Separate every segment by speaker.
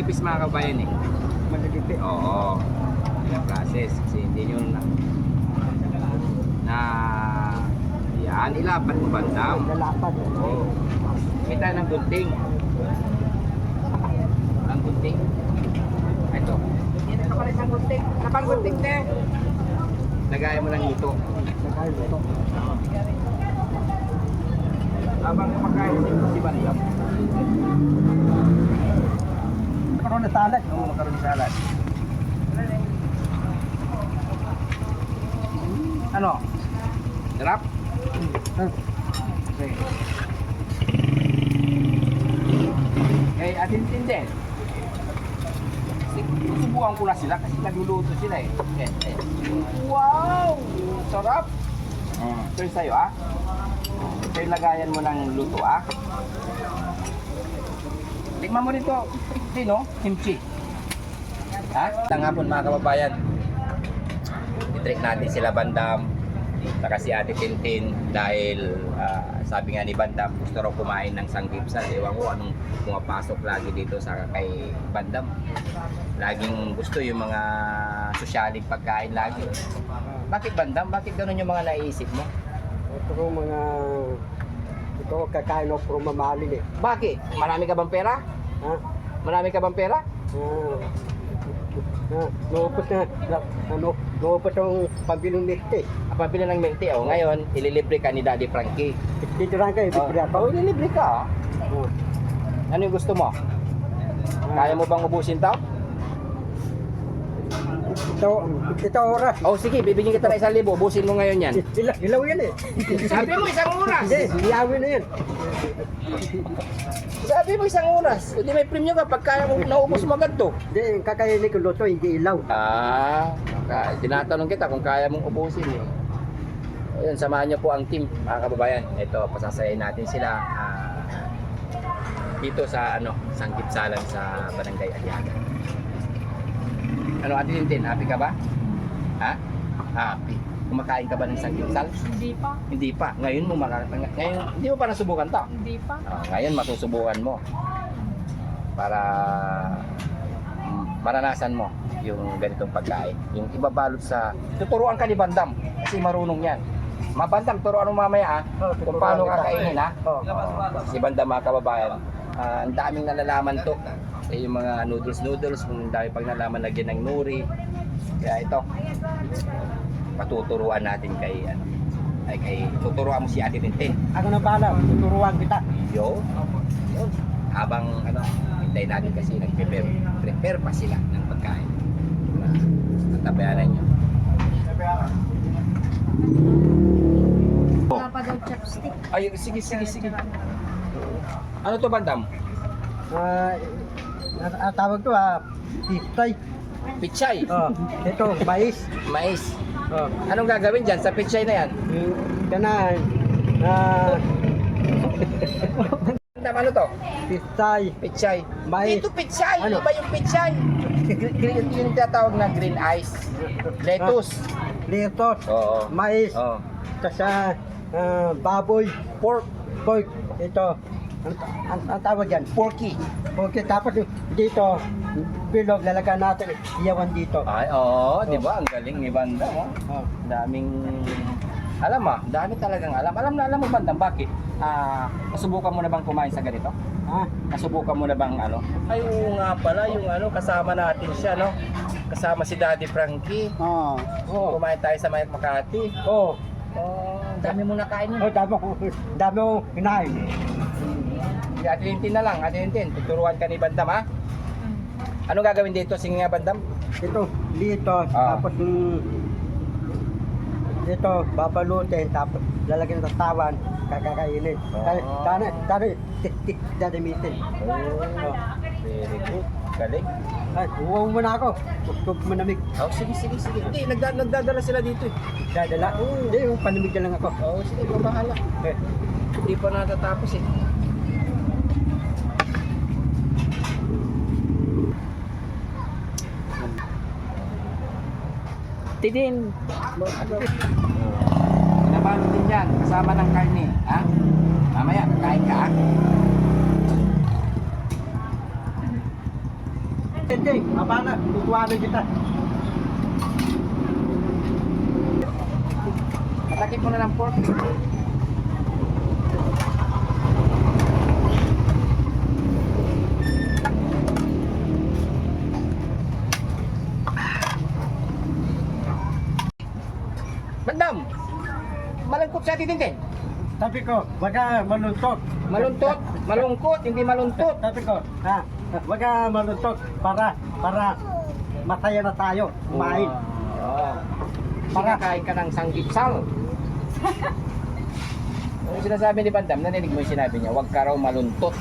Speaker 1: Tipis mga kabayan eh.
Speaker 2: Malilipi.
Speaker 1: Oo. Yung process. Kasi hindi nyo na yan, ilapat mo bandam.
Speaker 2: Lalapat.
Speaker 1: Oo. Kita ng gunting. Ang gunting. Ito. Dito ka pala isang gunting. Napang gunting te. Lagayan mo ng luto.
Speaker 2: Nakain ito.
Speaker 1: Habang kumakain si bandam.
Speaker 2: Makaroon na salad.
Speaker 1: Oo, makaroon ng salad. Ano? Sarap? Okay. Eh, atin-tin din. Susubukan ko na sila kasi nagluluto sila eh. Wow! Sarap! Ito yung sa'yo ah. Ito yung lagayan mo ng luto ah. Tikman mo rito. Sino? Kimchi. Ha? Tangapon mga kababayan. I-trick natin sila Bandam. Saka si Ate Tintin dahil sabi nga ni Bandam gusto raw kumain ng sanggipsal. Ewan ko anong pumapasok lagi dito sa kay Bandam. Laging gusto yung mga sosyaling pagkain lagi. Bakit Bandam? Bakit ganun yung mga naiisip mo?
Speaker 2: Ito ko mga... Ito kakain ako puro mamahalin eh.
Speaker 1: Bakit? Marami ka bang pera?
Speaker 2: Ha?
Speaker 1: Marami ka bang pera?
Speaker 2: Naupos na, naupos ang pambilong mixte.
Speaker 1: Pabili ng milk tea. Ngayon, ililibre ka ni Daddy Frankie.
Speaker 2: Dito lang kayo, bigla pa.
Speaker 1: Oh, ililibre ka. Ano yung gusto mo? Kaya mo bang ubusin to?
Speaker 2: Ito oras.
Speaker 1: Oh, sige, bibigyan kita ng 1,000. Ubusin mo ngayon yan.
Speaker 2: Ilaw yan eh.
Speaker 1: Sabi mo isang oras.
Speaker 2: Hindi, ilawin na yan.
Speaker 1: Sabi mo isang oras. Hindi may premium ka pag kaya mo naubos mo agad to.
Speaker 2: Hindi, kakainin ko luto, hindi ilaw.
Speaker 1: Tinatanong kita kung kaya mong ubusin eh. Ayun, samahan niyo po ang team, mga kababayan. Ito, pasasayahin natin sila dito sa Sanggipsalan sa Barangay Aliaga. Ano, Ate Tintin, happy ka ba? Ha? Happy. Kumakain ka ba ng sanggipsal?
Speaker 3: Hindi pa.
Speaker 1: Hindi pa. Ngayon hindi mo pa nasubukan to?
Speaker 3: Hindi pa.
Speaker 1: Ngayon masusubukan mo. Para maranasan mo yung ganitong pagkain. Yung ibabalot sa... Tuturuan ka ni Bandam kasi marunong yan. Bandam, turuan mo mamaya kung paano kakainin ha. Si Bandam mga kababayan. Ang daming nalalaman to. Yung mga noodles, kung dami pag nalaman lagyan ng nuri. Kaya ito, patuturuan natin kay tuturuan mo si Ate Tintin.
Speaker 2: Ako na pala, tuturuan kita.
Speaker 1: Yo. Habang hintay natin kasi prepare pa sila ng pagkain. Tabayanan nyo.
Speaker 3: Wala pa daw chopstick.
Speaker 1: Ay, sige. Ano to Bandam?
Speaker 2: Tawag to pistay.
Speaker 1: Pichay.
Speaker 2: Ito, mais.
Speaker 1: Mais. Anong gagawin dyan sa pichay na yan?
Speaker 2: Ganan.
Speaker 1: Bandam, ano to?
Speaker 2: Pistay.
Speaker 1: Pichay.
Speaker 2: Mais.
Speaker 1: Dito pichay.
Speaker 2: Ano?
Speaker 1: Iba yung pichay. Yung tinatawag na green ice. Lettuce.
Speaker 2: Litos.
Speaker 1: Oo.
Speaker 2: Mais.
Speaker 1: Oh.
Speaker 2: Kasi baboy.
Speaker 1: Pork.
Speaker 2: Pork. Ito. Ang tawag yan?
Speaker 1: Porky.
Speaker 2: Okay, tapos dito, bilog, lalagyan natin iyawan dito.
Speaker 1: Ay, oo. Di ba? Ang galing ni Bandam. Daming... dami talagang alam. Alam mo Bandam, bakit? Nasubukan mo na bang kumain sa ganito? Nasubukan mo na bang Ay, oo nga pala, yung kasama natin siya, no? Kasama si Daddy Frankie. Kumain tayo sa Mayat Makati. Dami mo nakain yun.
Speaker 2: Dami mo hinahin.
Speaker 1: Ate Tintin na lang, Ate Tintin. Tuturuan ka ni Bandam, ha? Ano gagawin dito? Sige nga, Bandam.
Speaker 2: Ito, litos, tapos dito, babalutin, tapos lalagyan ng tawan, kakakainin. Dadamitin.
Speaker 1: Very good. Galing.
Speaker 2: Ay, uwaw mo na ako. Gusto manamig.
Speaker 1: Sige. Hindi, nagdadala sila dito eh.
Speaker 2: Dadala? Hindi, yung panamig na lang ako.
Speaker 1: Sige, bahala. Hindi pa natatapos eh. Tidin. Nabalot din yan, kasama ng karne. Ha? Mamaya, kain ka ha?
Speaker 2: Hindi, abana, tutuwanan kita.
Speaker 1: Patakip mo na ng pork. Bandam! Malungkot sa titintin.
Speaker 2: Sabi ko, wag maluntok.
Speaker 1: Maluntot, malungkot, hindi maluntot.
Speaker 2: Sabi ko, wag maluntok para masaya na tayo, kumain.
Speaker 1: Oo. Para kain ka ng sanggipsal. Yung sinasabi ni Bandam, narinig mo yung sinabi niya, huwag ka raw maluntot.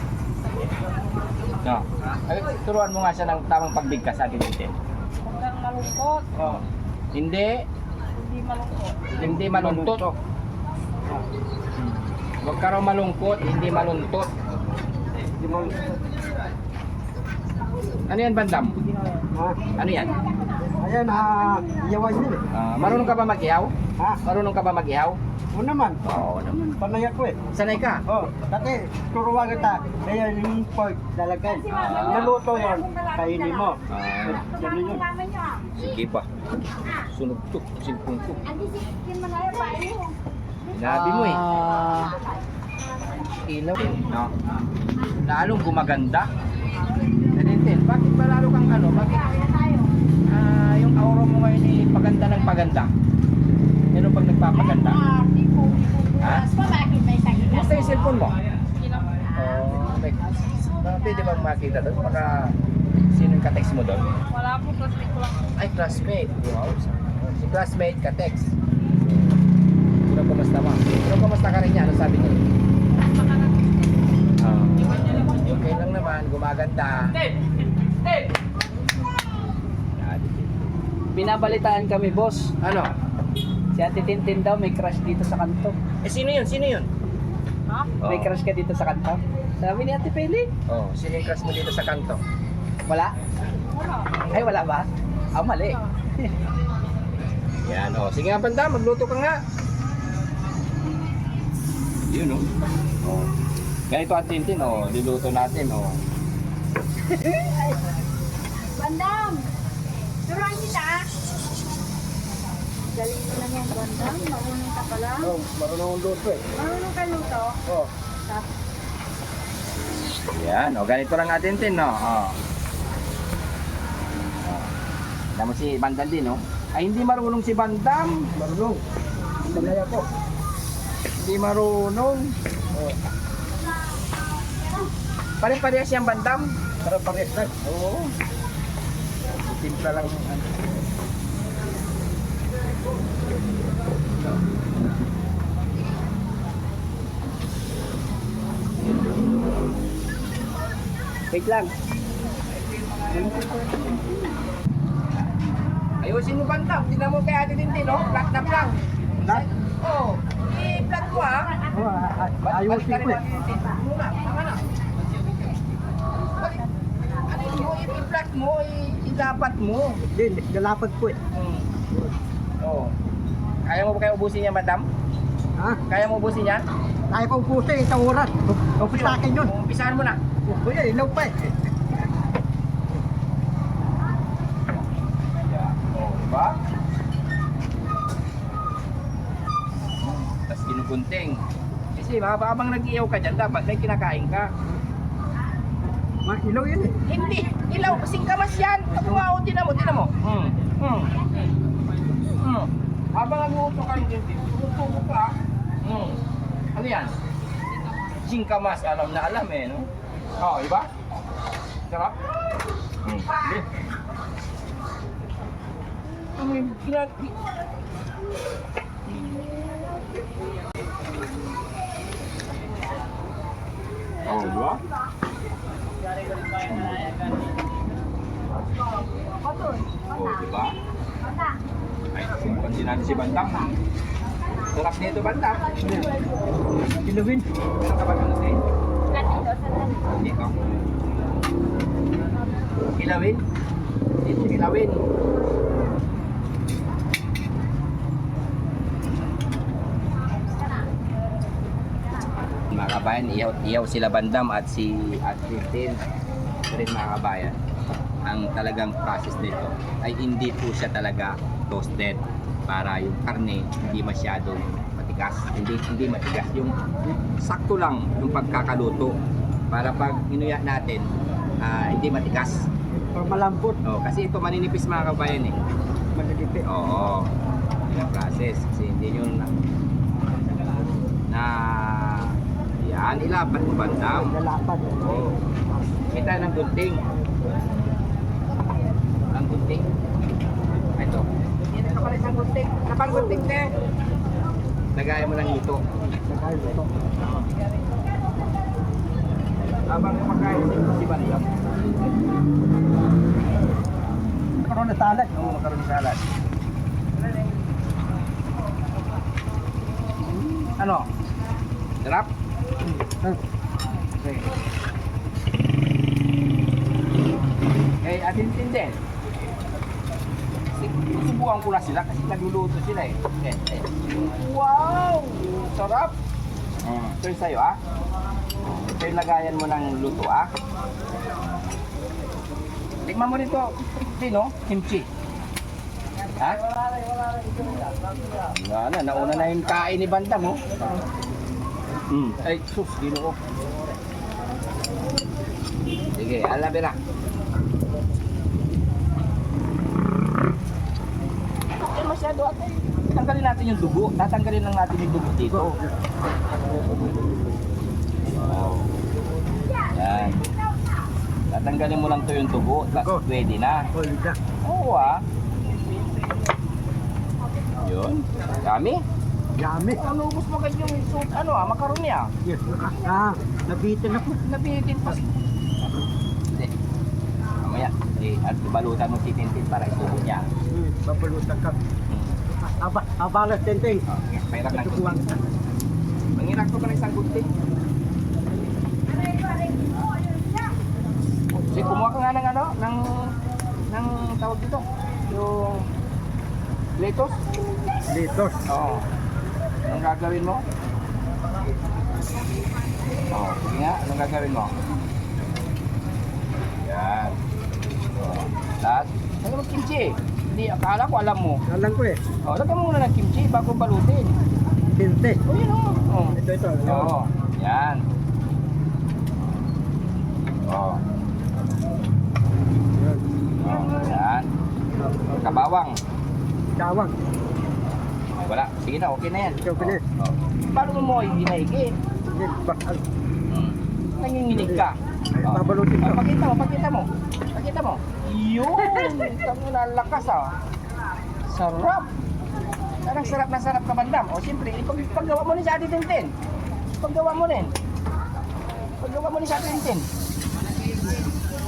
Speaker 1: No. Ay, turuan mo nga siya ng tamang pagbigkas sa atin dito.
Speaker 3: Huwag kang malungkot.
Speaker 1: Oh. Hindi,
Speaker 3: Hindi malungkot.
Speaker 1: hindi maluntot. Huwag ka raw malungkot, hindi maluntot. Ano yan, Bandam?
Speaker 2: Ha?
Speaker 1: Ano yan?
Speaker 2: Ayan, iyawan yun eh.
Speaker 1: Marunong ka ba mag-ihaw?
Speaker 2: Ha?
Speaker 1: Marunong ka ba mag-ihaw?
Speaker 2: O naman,
Speaker 1: Oo naman.
Speaker 2: panay ako eh.
Speaker 1: Sanay ka?
Speaker 2: Oh, dati turuan kita, kaya yung pork lalagay. Naluto yun, kainin mo. Ganun yun.
Speaker 1: Sige pa. Sunog to, silpong to.
Speaker 3: Andi sikin mo na yung bayo.
Speaker 1: Sinabi mo eh. Ilaw eh. No? Lalong gumaganda. Nanintin, bakit ba lalo kang ano? Bakit yung aura mo ngayon eh paganda ng paganda? Meron pag nagpapaganda? Ha?
Speaker 3: Bakit may sakit?
Speaker 1: Basta yung cellphone mo? Okay. Pwede bang makita doon? Baka sino yung ka-text mo doon?
Speaker 3: Wala po kasi ko lang.
Speaker 1: Ay, classmate. Wow. Si classmate ka-text. Pero kumusta mo? Pero kumusta ka rin niya? Ano sabi niya? Okay lang naman. Gumaganda. Yan.
Speaker 4: Binabalitaan kami, boss.
Speaker 1: Ano?
Speaker 4: Si Ate Tintin daw may crush dito sa kanto.
Speaker 1: Eh, sino yun? Sino yun?
Speaker 3: Ha?
Speaker 4: May crush ka dito sa kanto? Sabi ni Ate Peli.
Speaker 1: Oh, sino yung crush mo dito sa kanto?
Speaker 4: Wala?
Speaker 3: Wala.
Speaker 4: Ay, wala ba? Ah, mali.
Speaker 1: Yan, oh. Sige nga, Banda. Magluto ka nga. Yun, oh. Oh. Ganito ang Tintin, oh. Diluto natin, oh.
Speaker 3: Bandam! Turuan kita. Galing mo lang yan, Bandam. Marunong ka pala.
Speaker 2: Oh, marunong akong luto eh.
Speaker 3: Marunong ka luto.
Speaker 2: Oh,
Speaker 1: Yan, oh. Ganito lang ang Tintin, no? Oh. Oh. Tama si Bandam din, oh. Ay, hindi marunong si Bandam.
Speaker 2: marunong. Panay ako.
Speaker 1: Hindi marunong.
Speaker 2: Oh,
Speaker 1: Pare-parehas siyang Bandam.
Speaker 2: para pares na.
Speaker 1: Oo. Timpla lang.
Speaker 4: Wait lang.
Speaker 1: Ayusin mo Bandam. Tingnan mo kay Ate Tintin, no? Flat na lang.
Speaker 2: Lahat?
Speaker 1: Oo. I-flat mo, ha?
Speaker 2: Oh, ayusin ko eh.
Speaker 1: Muna, tama na. Ano mo, i-flat mo, i-dapat mo.
Speaker 2: Hindi, nalapat ko eh.
Speaker 1: Oo. Kaya mo ba kayo ubusin yan, madam?
Speaker 2: Ha?
Speaker 1: Kaya mo ubusin yan?
Speaker 2: Kaya kong puso eh, isang oras. Upis sa akin yun.
Speaker 1: Umpisahan mo na.
Speaker 2: Kuya, ilaw pa eh.
Speaker 1: Oo, diba? Tapos kinugunting. Kasi habang nag-iyaw ka dyan, dapat may kinakain ka.
Speaker 2: Mga ilaw yun eh.
Speaker 1: Hindi, ilaw, singkamas yan. Kabuao, tinan mo. Habang nag-uuto ka rin, tumutubo ka. Ano yan? Singkamas, alam na alam eh, no? Oo, iba? Sarap? Sige. Ano yung Oh, diba? Oh, diba? Ay, subukan din natin si Bandam. Sarap nito, Bandam.
Speaker 2: Ilawin.
Speaker 1: Meron ka ba ng natin? Dito. Ilawin? Dito, ilawin. Mga kabayan, iyaw sila Bandam at si Tintin. Ito rin mga kabayan. ang talagang process nito ay hindi po siya talaga toasted para yung karne hindi masyadong matigas, hindi matigas, yung sakto lang yung pagkakaluto para pag inuya natin hindi matigas.
Speaker 2: Para malambot.
Speaker 1: Oh, kasi ito maninipis mga kabayan eh.
Speaker 2: Malilipi.
Speaker 1: Oo. Yun ang process. Kasi hindi nyo na yan, ilapat mo bandam.
Speaker 2: Lalapan.
Speaker 1: Oo. Kita ng gunting. Ang gunting. Ito. Yan ka pala isang gunting. Kapag gunting te. Lagayan mo ng luto.
Speaker 2: Nakain ito.
Speaker 1: Habang kumakain si bandam.
Speaker 2: Karoon na salad.
Speaker 1: Oo, makaroon salad. Ano? Sarap? Okay. Eh, atin din. Susubukan ko na sila kasi nagluluto sila eh. Wow! Sarap! Ito yung sa'yo ah. Ito yung lagayan mo ng luto ah. Tikman mo rito. Sino? Kimchi. Ha? Wala na, nauna na yung kain ni Bandam oh. Ay, sus, ginoo. Sige, alabi na. Ay, masyado ate. Tanggalin natin yung dugo. Tatanggalin lang natin yung dugo dito. Oh. Yan. Tatanggalin mo lang to yung dugo. Tapos pwede na.
Speaker 2: Polida.
Speaker 1: Oo ah. Yun. Dami.
Speaker 2: Yummy.
Speaker 1: Ano, ubus mo ganyan yung soup, ano ah, macaroni ah.
Speaker 2: Yes. Nabitin ako.
Speaker 1: Nabitin pa. Hindi. Mamaya, at balutan mo si Tintin para itubo niya.
Speaker 2: Babalutan ka. Abalas tenteng.
Speaker 1: Okay, pairak ng gunting. Mangirak ko pa ng isang gunting. Sige, kumuha ka nga ng ano, ng tawag dito. Yung lettuce.
Speaker 2: Litos.
Speaker 1: Oo. Anong gagawin mo? Oo, sige nga. Anong gagawin mo? Yan. Oo. Lahat. Ano mo kimchi? Hindi, akala ko alam mo.
Speaker 2: Alam ko eh.
Speaker 1: Oo, lagyan mo muna ng kimchi bago balutin.
Speaker 2: Tinte.
Speaker 1: O, yun o. Oo.
Speaker 2: Ito.
Speaker 1: Oo. Yan. Oo. Oo. Yan. Kabawang.
Speaker 2: Dawang.
Speaker 1: Wala. Sige na, okay na yan.
Speaker 2: Okay na.
Speaker 1: Oo. Paano mo mo hinaigi? Nanginginig ka. Oh.
Speaker 2: Babalutin ko.
Speaker 1: Pakita mo. Yun! Ito lalakas ah. Sarap! Parang sarap na sarap ka Bandam. O siyempre, paggawa mo rin sa atin Tintin. Paggawa mo rin sa atin Tintin.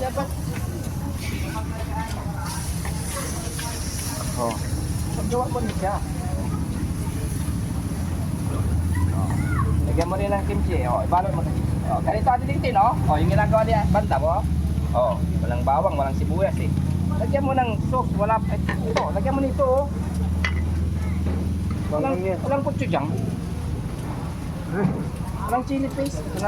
Speaker 1: Dapat... Oh. Paggawa mo rin siya. Lagyan mo rin ng kimchi. O, ibalot mo sa kimchi. O, ganito atin Tintin, o. O, yung ginagawa niya, Bandam, o. O, walang bawang, walang sibuyas, eh. Lagyan mo ng sauce, ito, lagyan mo nito, o. Walang kutsu dyan. Walang chili paste.